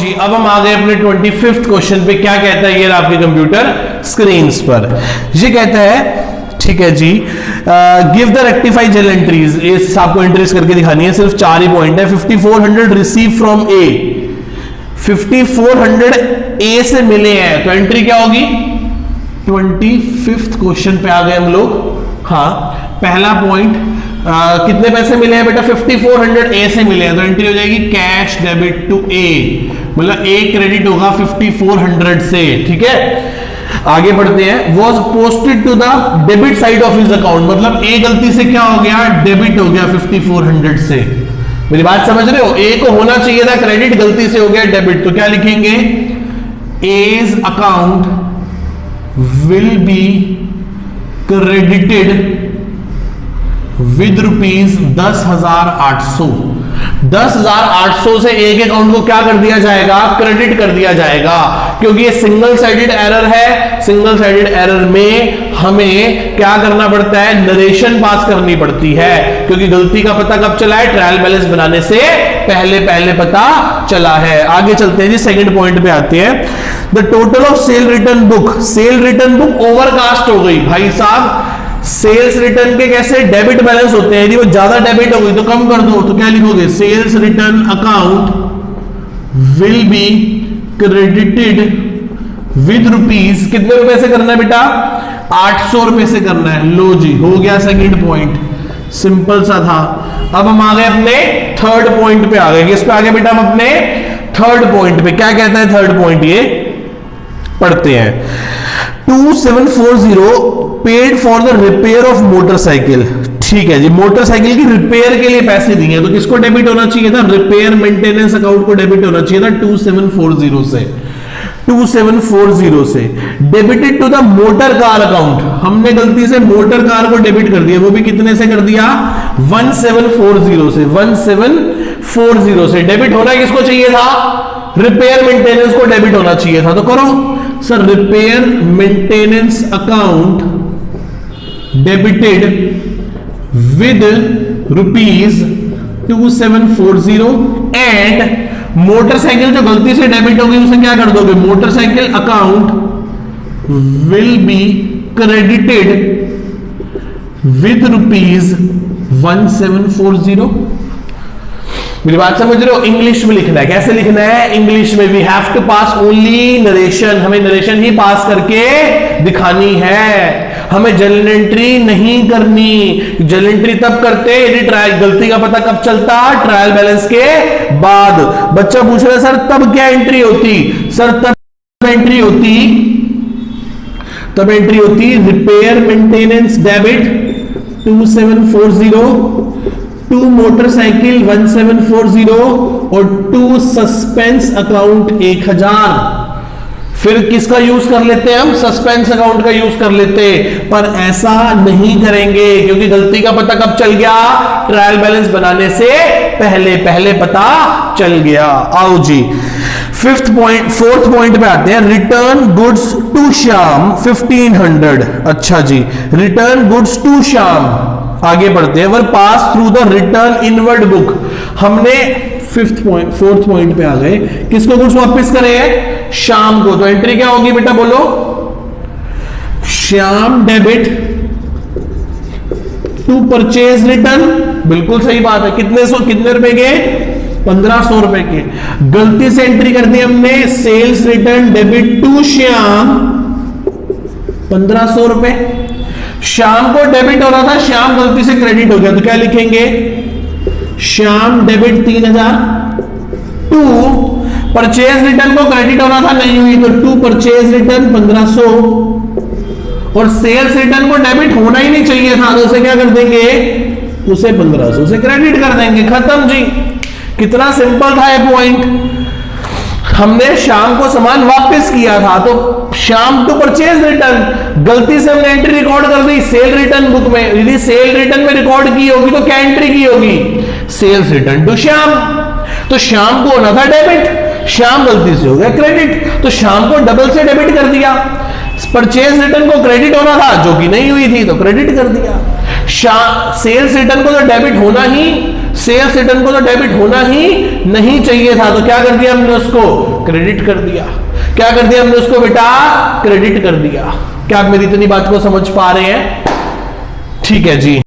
जी, अब हम आ गए अपने 25th क्वेश्चन पे। क्या कहता है ये आपके कंप्यूटर स्क्रीन पर? ये कहता है, ठीक है जी, give the rectify journal entries. इस आपको एंट्रीज करके दिखानी है, सिर्फ 4 ही पॉइंट है। 5400 रिसीव फ्रॉम ए, 5400 ए से मिले हैं, तो एंट्री क्या होगी? 25th क्वेश्चन पे आ गए हम लोग। हाँ, पहला पॉइंट, कितने पैसे मिले हैं बेटा? 5400 ए से मिले हैं, तो एंट्री हो जाएगी कैश डेबिट टू ए, मतलब ए क्रेडिट होगा 5400 से। ठीक है, आगे बढ़ते हैं। Was posted to the debit side of his account, मतलब ए गलती से क्या हो गया? डेबिट हो गया 5400 से। मेरी बात समझ रहे हो? ए को होना चाहिए था क्रेडिट, गलती से हो गया डेबिट, तो क्या लिखेंगे? A's account will be credited with rupees 10,800। 10,800 से एक अकाउंट को क्या कर दिया जाएगा? क्रेडिट कर दिया जाएगा, क्योंकि ये सिंगल साइडेड एरर है। सिंगल साइडेड एरर में हमें क्या करना पड़ता है? नरेशन पास करनी पड़ती है, क्योंकि गलती का पता कब चला है? ट्रायल बैलेंस बनाने से पहले पता चला है। आगे चलते हैं जी, सेकंड पॉइंट पे आते हैं। The total of cell return book, cell return book overcast हो गई। भाई साहब, सेल्स रिटर्न के कैसे डेबिट बैलेंस होते हैं, यदि वो ज्यादा डेबिट हो गई तो कम कर दो, तो क्या लिखोगे? Sales return account will be credited with rupees, कितने रुपए से करना है बेटा? 800 रुपए से करना है। लो जी, हो गया सेकंड पॉइंट, सिंपल सा था। अब हम आ गए अपने थर्ड पॉइंट पे आ गए। किस पे आ गए बेटा? हम अपने थर्ड पॉइंट पे। क्या कहता है थर्ड पॉइंट? ये पढ़ते हैं। 2740 paid for the repair of motorcycle. ठीक है जी, मोटरसाइकिल की रिपेयर के लिए पैसे दिए, तो किसको डेबिट होना चाहिए था? रिपेयर मेंटेनेंस अकाउंट को डेबिट होना चाहिए था 2740 से। 2740 से debited to the motor car account, हमने गलती से मोटर कार को डेबिट कर दिया, वो भी कितने से कर दिया? 1740 से। 1740 से डेबिट होना किसको चाहिए था? रिपेयर मेंटेनेंस को डेबिट होना चाहिए था, तो करो sir. Repair maintenance account debited with rupees 2740 and motorcycle जो गलती से डेबिट हो गई उसे क्या कर दोगे? Motorcycle account will be credited with rupees 1740। मेरी बात समझ रहे हो? इंग्लिश में लिखना है। कैसे लिखना है? इंग्लिश में we have to pass only narration, हमें नरेशन ही पास करके दिखानी है, हमें जर्नल एंट्री नहीं करनी। जर्नल एंट्री तब करते यदि ट्रायल गलती का पता कब चलता? ट्रायल बैलेंस के बाद। बच्चा पूछ रहा है सर तब क्या एंट्री होती? सर तब एंट्री होती repair maintenance debit 2740 to motorcycle 1740 और टू सस्पेंस अकाउंट 1000। फिर किसका यूज कर लेते हैं हम? सस्पेंस अकाउंट का यूज कर लेते, पर ऐसा नहीं करेंगे क्योंकि गलती का पता कब चल गया? ट्रायल बैलेंस बनाने से पहले पता चल गया। आओ जी, फोर्थ पॉइंट पे आते हैं। Return goods to Shyam 1500। अच्छा जी, रिटर्न गुड्स टू श्याम। आगे बढ़ते हैं। Were pass through the return inward book, हमने फोर्थ पॉइंट पे आ गए। किसको गुड्स वापस करें? श्याम को। तो एंट्री क्या होगी बेटा? बोलो। Shyam debit to purchase return, बिल्कुल सही बात है। कितने रुपए के? 1500 रुपए के। गलती से एंट्री कर दी हमने, sales return debit to Shyam 1500 रुपए। श्याम को डेबिट हो रहा था, श्याम गलती से क्रेडिट हो गया, तो क्या लिखेंगे? Shyam debit 3000 to purchase return को क्रेडिट होना था, नहीं हुई, तो टू परचेज रिटर्न 1500 और सेल्स रिटर्न को डेबिट होना ही नहीं चाहिए था, तो उसे क्या कर देंगे? उसे 1500 से क्रेडिट कर देंगे। खत्म जी, कितना सिंपल था ये पॉइंट। हमने शाम को सामान वापस किया था, तो शाम टू परचेज रिटर्न, गलती से हमने एंट्री रिकॉर्ड कर दी सेल रिटर्न बुक में। यदि सेल रिटर्न में रिकॉर्ड की होगी तो क्या एंट्री की होगी? Sales return to Shyam. तो श्याम को होना था डेबिट, श्याम गलती से हो गया क्रेडिट, तो श्याम को डबल से डेबिट कर दिया। परचेज रिटर्न को क्रेडिट होना था, जो कि नहीं हुई थी, तो क्रेडिट कर दिया। सेल्स रिटर्न को तो डेबिट होना ही, सेल्स रिटर्न को तो डेबिट होना ही नहीं चाहिए था, तो क्या कर दिया हमने? उसको क्रेडिट कर दिया। क्या कर दिया हमने उसको बेटा? क्रेडिट कर दिया। क्या आप मेरी इतनी बात को समझ पा रहे हैं? ठीक है जी।